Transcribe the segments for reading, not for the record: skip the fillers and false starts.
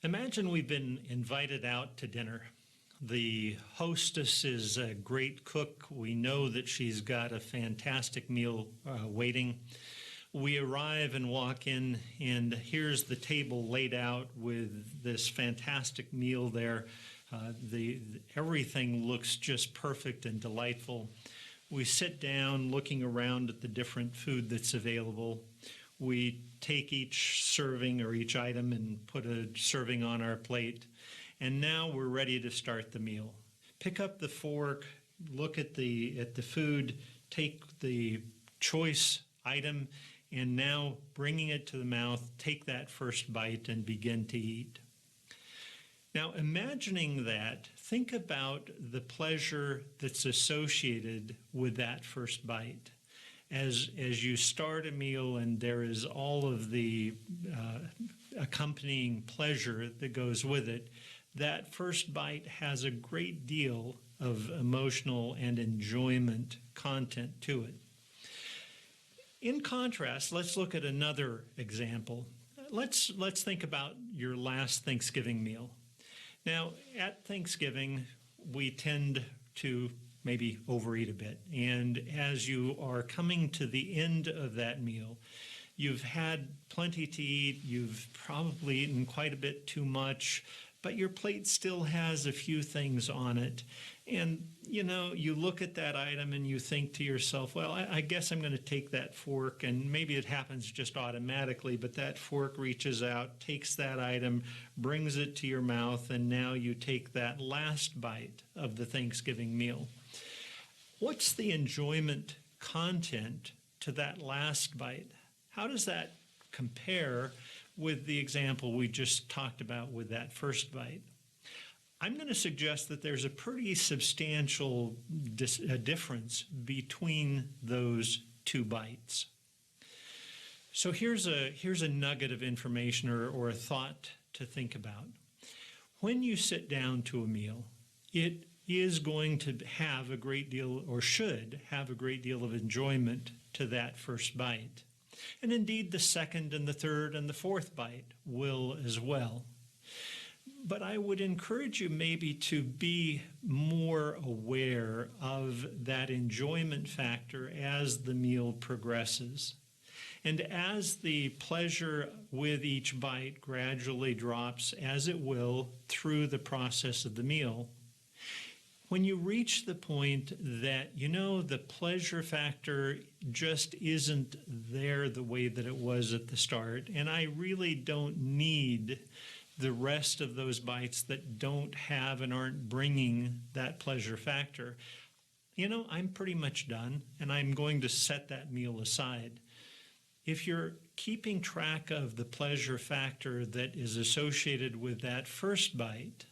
Imagine we've been invited out to dinner. The hostess is a great cook. We know that she's got a fantastic meal waiting. We arrive and walk in, and here's the table laid out with this fantastic meal there. Everything looks just perfect and delightful. We sit down looking around at the different food that's available. We take each serving or each item and put a serving on our plate. And now we're ready to start the meal. Pick up the fork, look at the food, take the choice item, and now bringing it to the mouth, take that first bite and begin to eat. Now, imagining that, think about the pleasure that's associated with that first bite. As you start a meal and there is all of the accompanying pleasure that goes with it, that first bite has a great deal of emotional and enjoyment content to it. In contrast, let's look at another example. Let's think about your last Thanksgiving meal. Now, at Thanksgiving, we tend to maybe overeat a bit. And as you are coming to the end of that meal, you've had plenty to eat, you've probably eaten quite a bit too much, but your plate still has a few things on it. And, you look at that item and you think to yourself, well, I guess I'm going to take that fork, and maybe it happens just automatically, but that fork reaches out, takes that item, brings it to your mouth, and now you take that last bite of the Thanksgiving meal. What's the enjoyment content to that last bite? How does that compare with the example we just talked about with that first bite? I'm going to suggest that there's a pretty substantial difference between those two bites. So here's a nugget of information or a thought to think about. When you sit down to a meal, it is going to have a great deal, or should have a great deal of enjoyment to that first bite. And indeed, the second and the third and the fourth bite will as well. But I would encourage you maybe to be more aware of that enjoyment factor as the meal progresses. And as the pleasure with each bite gradually drops, as it will through the process of the meal, when you reach the point that, the pleasure factor just isn't there the way that it was at the start, and I really don't need the rest of those bites that don't have and aren't bringing that pleasure factor, I'm pretty much done, and I'm going to set that meal aside. If you're keeping track of the pleasure factor that is associated with that first bite,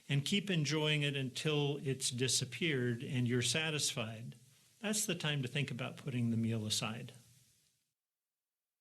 and keep enjoying it until it's disappeared and you're satisfied, that's the time to think about putting the meal aside.